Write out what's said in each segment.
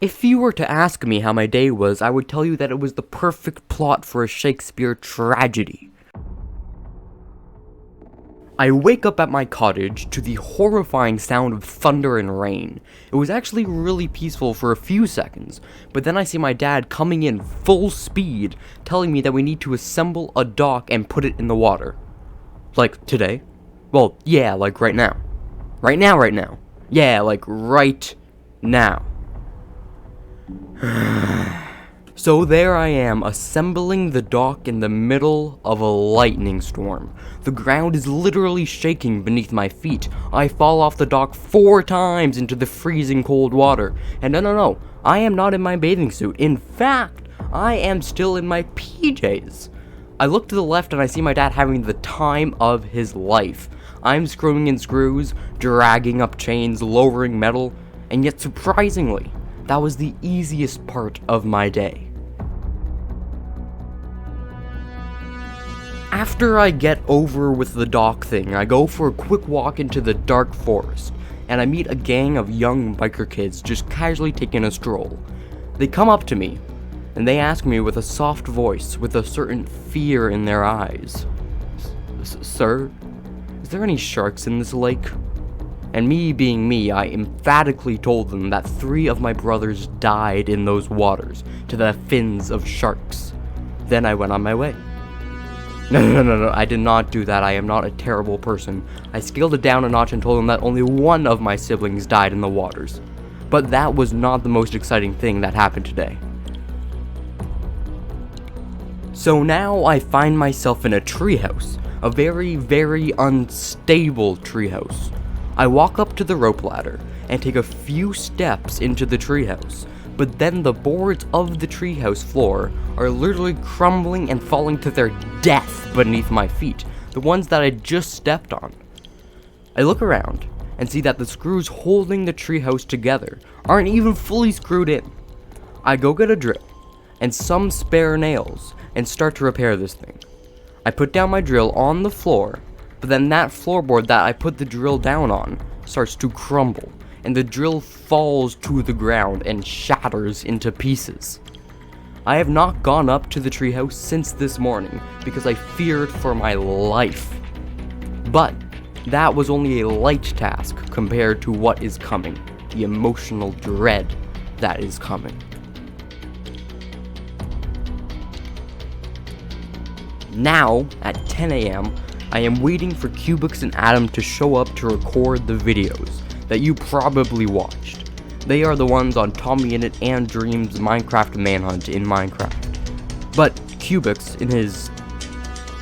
If you were to ask me how my day was, I would tell you that it was the perfect plot for a Shakespeare tragedy. I wake up at my cottage to the horrifying sound of thunder and rain. It was actually really peaceful for a few seconds, but then I see my dad coming in full speed, telling me that we need to assemble a dock and put it in the water. Like, today? Well, yeah, like right now. Right now. Yeah, like right now. So there I am, assembling the dock in the middle of a lightning storm. The ground is literally shaking beneath my feet. I fall off the dock 4 times into the freezing cold water. And no, I am not in my bathing suit. In fact, I am still in my PJs. I look to the left and I see my dad having the time of his life. I'm screwing in screws, dragging up chains, lowering metal, and yet surprisingly, that was the easiest part of my day. After I get over with the dock thing, I go for a quick walk into the dark forest, and I meet a gang of young biker kids just casually taking a stroll. They come up to me, and they ask me with a soft voice, with a certain fear in their eyes, "Sir, is there any sharks in this lake?" And me being me, I emphatically told them that 3 of my brothers died in those waters, to the fins of sharks. Then I went on my way. No, I did not do that. I am not a terrible person. I scaled it down a notch and told them that only 1 of my siblings died in the waters. But that was not the most exciting thing that happened today. So now I find myself in a treehouse, a very, very unstable treehouse. I walk up to the rope ladder and take a few steps into the treehouse, but then the boards of the treehouse floor are literally crumbling and falling to their death beneath my feet, the ones that I just stepped on. I look around and see that the screws holding the treehouse together aren't even fully screwed in. I go get a drill and some spare nails and start to repair this thing. I put down my drill on the floor, but then that floorboard that I put the drill down on starts to crumble, and the drill falls to the ground and shatters into pieces. I have not gone up to the treehouse since this morning because I feared for my life. But that was only a light task compared to what is coming, the emotional dread that is coming. Now, at 10 a.m., I am waiting for Cubics and Adam to show up to record the videos that you probably watched. They are the ones on TommyInnit and Dream's Minecraft Manhunt in Minecraft. But Cubics, in his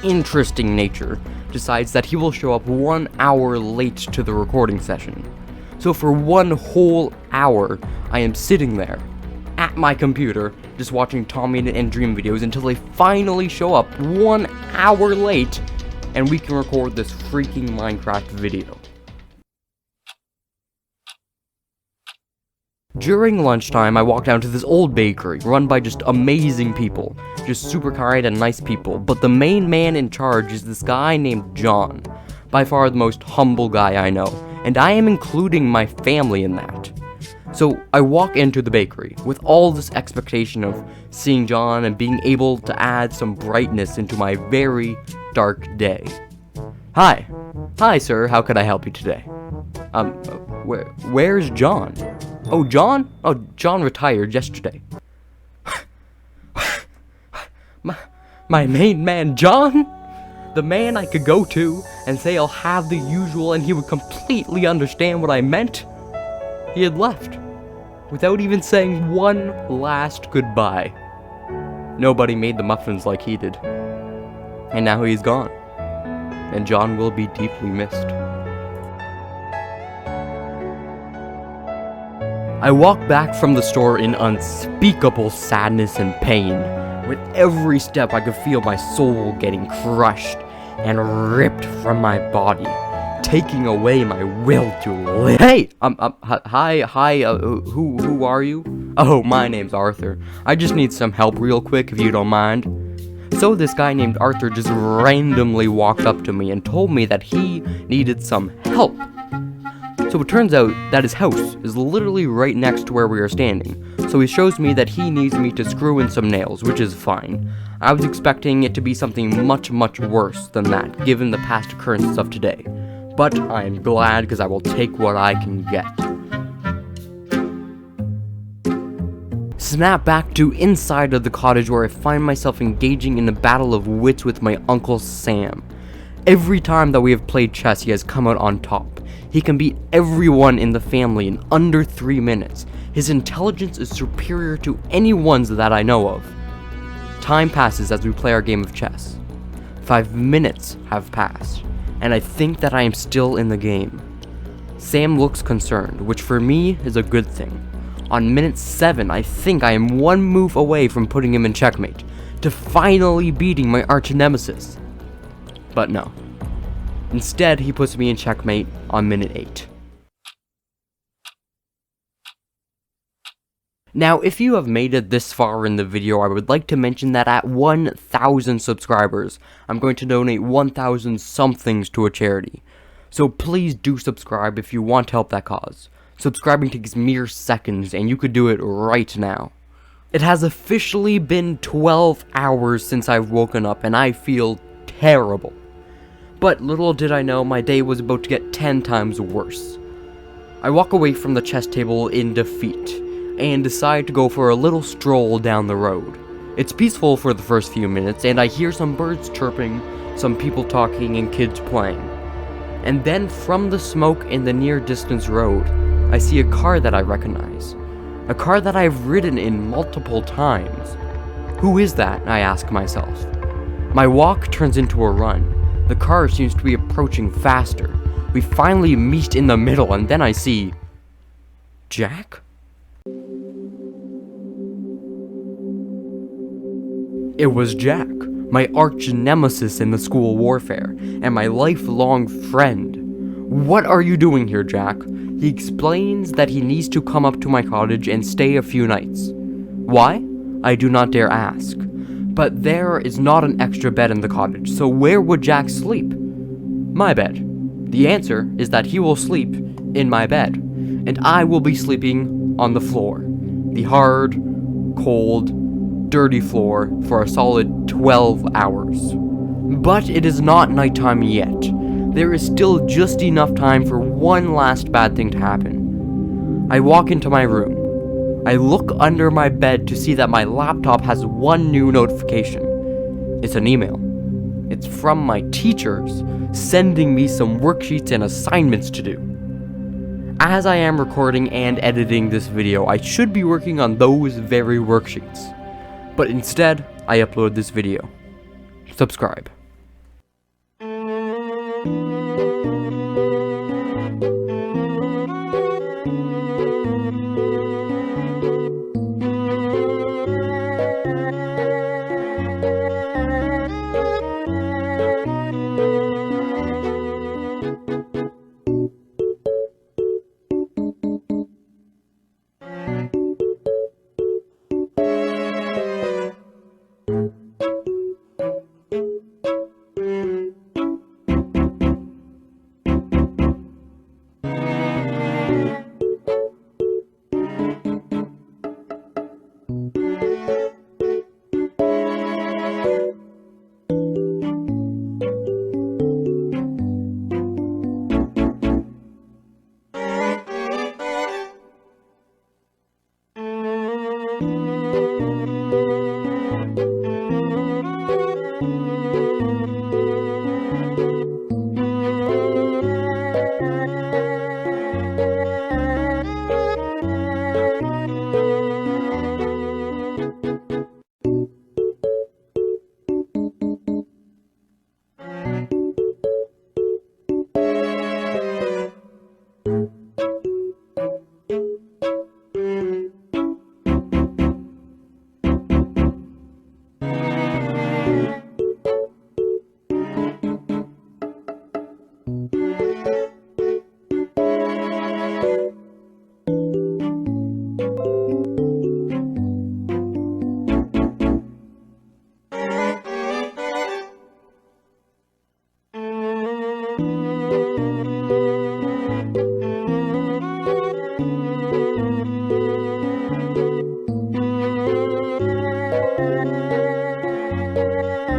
interesting nature, decides that he will show up 1 hour late to the recording session. So for 1 whole hour, I am sitting there, at my computer, just watching TommyInnit and Dream videos until they finally show up 1 hour late, and we can record this freaking Minecraft video. During lunchtime, I walked down to this old bakery, run by just amazing people. Just super kind and nice people, but the main man in charge is this guy named John. By far the most humble guy I know, and I am including my family in that. So I walk into the bakery with all this expectation of seeing John and being able to add some brightness into my very dark day. Hi sir, how could I help you today? Where's John? Oh, John? Oh, John retired yesterday. my main man, John? The man I could go to and say I'll have the usual and he would completely understand what I meant? He had left, without even saying one last goodbye. Nobody made the muffins like he did. And now he's gone. And John will be deeply missed. I walk back from the store in unspeakable sadness and pain. With every step I could feel my soul getting crushed and ripped from my body, taking away my will to live. Hey! Hi, who are you? Oh, my name's Arthur. I just need some help real quick if you don't mind. So this guy named Arthur just randomly walked up to me and told me that he needed some help. So it turns out that his house is literally right next to where we are standing. so he shows me that he needs me to screw in some nails, which is fine. I was expecting it to be something much worse than that, given the past occurrences of today. But I am glad because I will take what I can get. Snap back to inside of the cottage where I find myself engaging in a battle of wits with my Uncle Sam. Every time that we have played chess, he has come out on top. He can beat everyone in the family in under 3 minutes. His intelligence is superior to anyone's that I know of. Time passes as we play our game of chess. 5 minutes have passed, and I think that I am still in the game. Sam looks concerned, which for me is a good thing. On minute 7, I think I am one move away from putting him in checkmate, to finally beating my arch nemesis. But no. Instead, he puts me in checkmate on minute 8. Now, if you have made it this far in the video, I would like to mention that at 1,000 subscribers, I'm going to donate 1,000 somethings to a charity. So please do subscribe if you want to help that cause. Subscribing takes mere seconds, and you could do it right now. It has officially been 12 hours since I've woken up, and I feel terrible. But little did I know, my day was about to get 10 times worse. I walk away from the chess table in defeat, and decide to go for a little stroll down the road. It's peaceful for the first few minutes, and I hear some birds chirping, some people talking, and kids playing. And then from the smoke in the near distance road, I see a car that I recognize. A car that I've ridden in multiple times. Who is that? I ask myself. My walk turns into a run. The car seems to be approaching faster. We finally meet in the middle, and then I see... Jack? It was Jack, my arch nemesis in the school warfare, and my lifelong friend. What are you doing here, Jack? He explains that he needs to come up to my cottage and stay a few nights. Why? I do not dare ask. But there is not an extra bed in the cottage, so where would Jack sleep? My bed. The answer is that he will sleep in my bed, and I will be sleeping on the floor. The hard, cold, dirty floor for a solid 12 hours. But it is not nighttime yet. There is still just enough time for one last bad thing to happen. I walk into my room. I look under my bed to see that my laptop has one new notification. It's an email. It's from my teachers sending me some worksheets and assignments to do. As I am recording and editing this video, I should be working on those very worksheets. But instead, I upload this video. Subscribe.